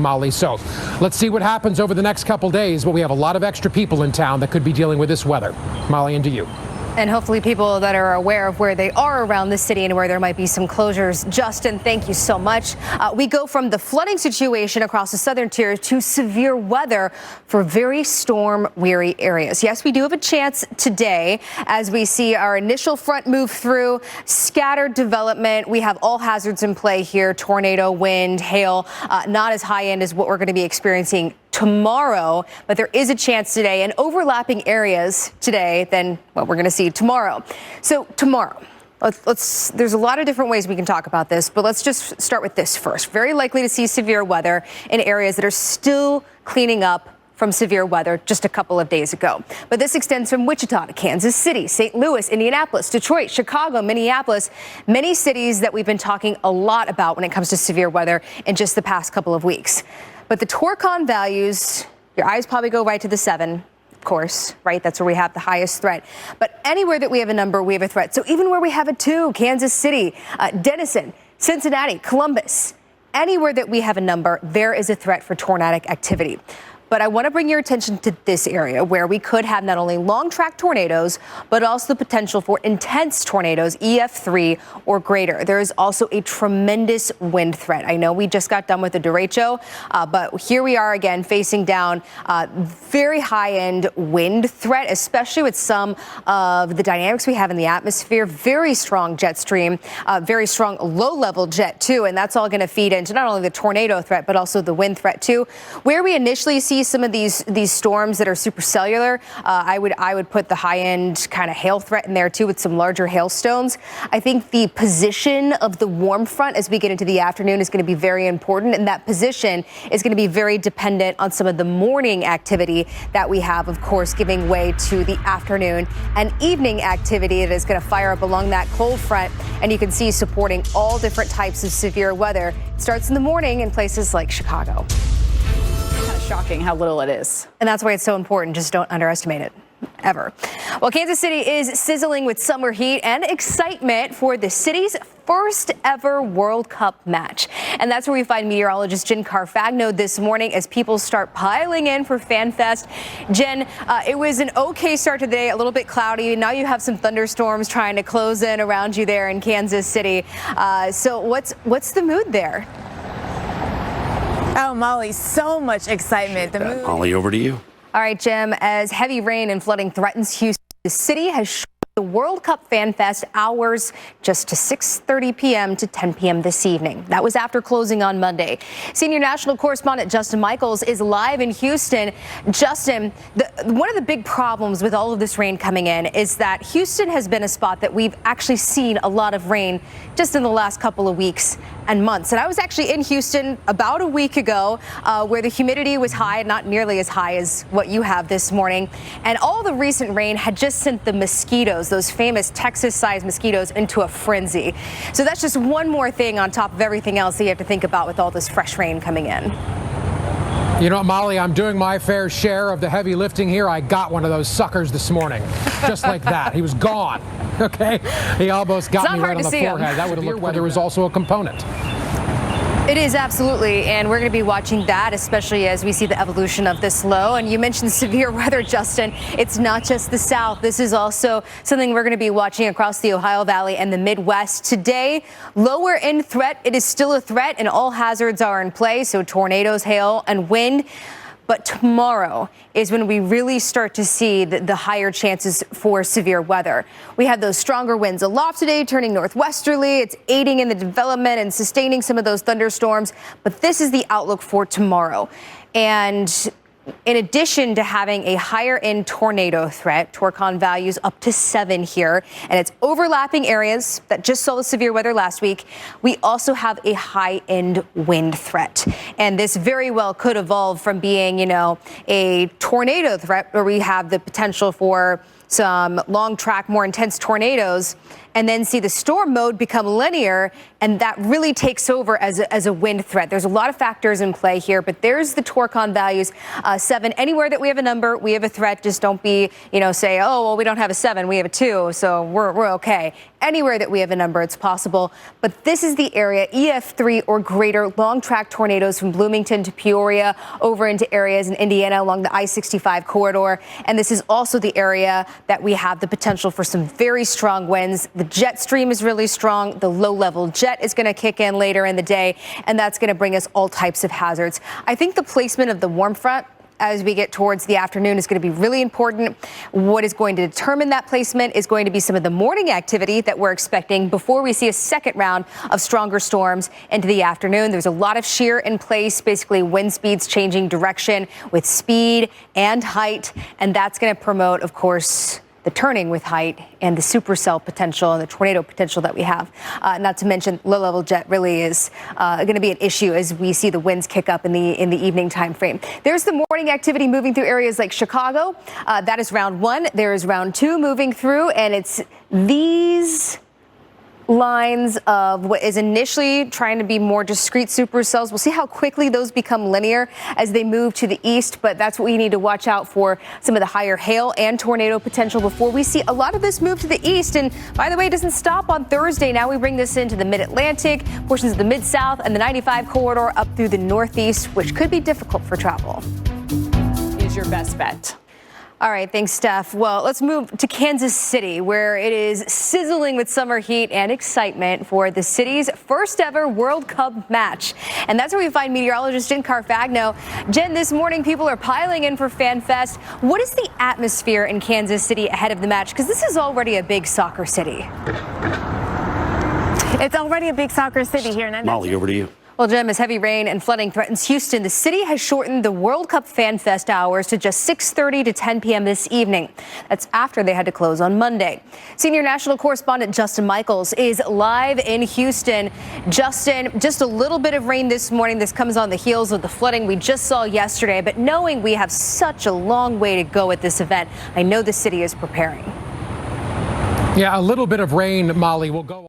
Molly. So let's see what happens over the next couple days. But we have a lot of extra people in town that could be dealing with this weather. Molly, into you. And hopefully people that are aware of where they are around the city and where there might be some closures. Justin, thank you so much. We go from the flooding situation across the southern tier to severe weather for very storm-weary areas. Yes, we do have a chance today as we see our initial front move through, scattered development. We have all hazards in play here, tornado, wind, hail, not as high end as what we're going to be experiencing tomorrow, but there is a chance today in overlapping areas today than what we're going to see tomorrow. So tomorrow, there's a lot of different ways we can talk about this, but let's just start with this first. Very likely to see severe weather in areas that are still cleaning up from severe weather just a couple of days ago. But this extends from Wichita to Kansas City, St. Louis, Indianapolis, Detroit, Chicago, Minneapolis, many cities that we've been talking a lot about when it comes to severe weather in just the past couple of weeks. But the Torcon values, your eyes probably go right to the 7, of course, right? That's where we have the highest threat. But anywhere that we have a number, we have a threat. So even where we have a 2, Kansas City, Denison, Cincinnati, Columbus, anywhere that we have a number, there is a threat for tornadic activity. But I want to bring your attention to this area where we could have not only long-track tornadoes, but also the potential for intense tornadoes, EF3 or greater. There is also a tremendous wind threat. I know we just got done with the derecho, but here we are again facing down very high-end wind threat, especially with some of the dynamics we have in the atmosphere. Very strong jet stream, very strong low-level jet too, and that's all going to feed into not only the tornado threat, but also the wind threat too. Where we initially see some of these storms that are supercellular, I would put the high-end kind of hail threat in there too with some larger hailstones. I think the position of the warm front as we get into the afternoon is going to be very important, and that position is going to be very dependent on some of the morning activity that we have, of course, giving way to the afternoon and evening activity that is going to fire up along that cold front, and you can see supporting all different types of severe weather. It starts in the morning in places like Chicago. Kind of shocking how little it is. And that's why it's so important. Just don't underestimate it, ever. Well, Kansas City is sizzling with summer heat and excitement for the city's first ever World Cup match. And that's where we find meteorologist Jen Carfagno this morning as people start piling in for FanFest. Jen, it was an okay start to the day, a little bit cloudy. Now you have some thunderstorms trying to close in around you there in Kansas City. So what's the mood there? Oh, Molly, so much excitement. The mood. Molly, over to you. All right, Jim, as heavy rain and flooding threatens Houston, the city has shortened the World Cup Fan Fest hours just to 6:30 p.m. to 10 p.m. this evening. That was after closing on Monday. Senior national correspondent Justin Michaels is live in Houston. Justin, one of the big problems with all of this rain coming in is that Houston has been a spot that we've actually seen a lot of rain just in the last couple of weeks and months. And I was actually in Houston about a week ago where the humidity was high, not nearly as high as what you have this morning. And all the recent rain had just sent the mosquitoes, those famous Texas-sized mosquitoes, into a frenzy. So that's just one more thing on top of everything else that you have to think about with all this fresh rain coming in. You know, Molly, I'm doing my fair share of the heavy lifting here. I got one of those suckers this morning, just like that. He was gone. Okay, he almost got me right on the forehead. That would have looked. Weather is also a component. It is, absolutely, and we're going to be watching that, especially as we see the evolution of this low. And you mentioned severe weather, Justin. It's not just the South. This is also something we're going to be watching across the Ohio Valley and the Midwest. Today, lower end threat. It is still a threat, and all hazards are in play, so tornadoes, hail, and wind. But tomorrow is when we really start to see the higher chances for severe weather. We have those stronger winds aloft today, turning northwesterly. It's aiding in the development and sustaining some of those thunderstorms. But this is the outlook for tomorrow. And in addition to having a higher end tornado threat, Torcon values up to 7 here, and it's overlapping areas that just saw the severe weather last week. We also have a high end wind threat, and this very well could evolve from being, a tornado threat where we have the potential for some long track, more intense tornadoes, and then see the storm mode become linear, and that really takes over as a wind threat. There's a lot of factors in play here, but there's the Torcon values. 7, anywhere that we have a number, we have a threat. Just don't be, say, oh, well, we don't have a 7, we have a 2, so we're okay. Anywhere that we have a number, it's possible. But this is the area, EF3 or greater, long track tornadoes from Bloomington to Peoria, over into areas in Indiana along the I-65 corridor. And this is also the area that we have the potential for some very strong winds. The jet stream is really strong. The low-level jet is going to kick in later in the day, and that's going to bring us all types of hazards. I think the placement of the warm front as we get towards the afternoon is going to be really important. What is going to determine that placement is going to be some of the morning activity that we're expecting before we see a second round of stronger storms into the afternoon. There's a lot of shear in place, basically wind speeds changing direction with speed and height, and that's going to promote, of course, the turning with height and the supercell potential and the tornado potential that we have. Not to mention low-level jet really is going to be an issue as we see the winds kick up in the evening time frame. There's the morning activity moving through areas like Chicago. That is round 1. There is round 2 moving through, and it's these lines of what is initially trying to be more discrete supercells. We'll see how quickly those become linear as they move to the east, but that's what we need to watch out for, some of the higher hail and tornado potential before we see a lot of this move to the east. And by the way, it doesn't stop on Thursday. Now we bring this into the mid-Atlantic, portions of the mid-south, and the 95 corridor up through the northeast, which could be difficult for travel. Is your best bet. All right, thanks, Steph. Well, let's move to Kansas City, where it is sizzling with summer heat and excitement for the city's first ever World Cup match. And that's where we find meteorologist Jen Carfagno. Jen, this morning people are piling in for Fan Fest. What is the atmosphere in Kansas City ahead of the match? Because this is already a big soccer city. It's already a big soccer city here. Molly, over to you. Well, Jim, as heavy rain and flooding threatens Houston, the city has shortened the World Cup Fan Fest hours to just 6:30 to 10 p.m. this evening. That's after they had to close on Monday. Senior national correspondent Justin Michaels is live in Houston. Justin, just a little bit of rain this morning. This comes on the heels of the flooding we just saw yesterday. But knowing we have such a long way to go at this event, I know the city is preparing. Yeah, a little bit of rain, Molly, will go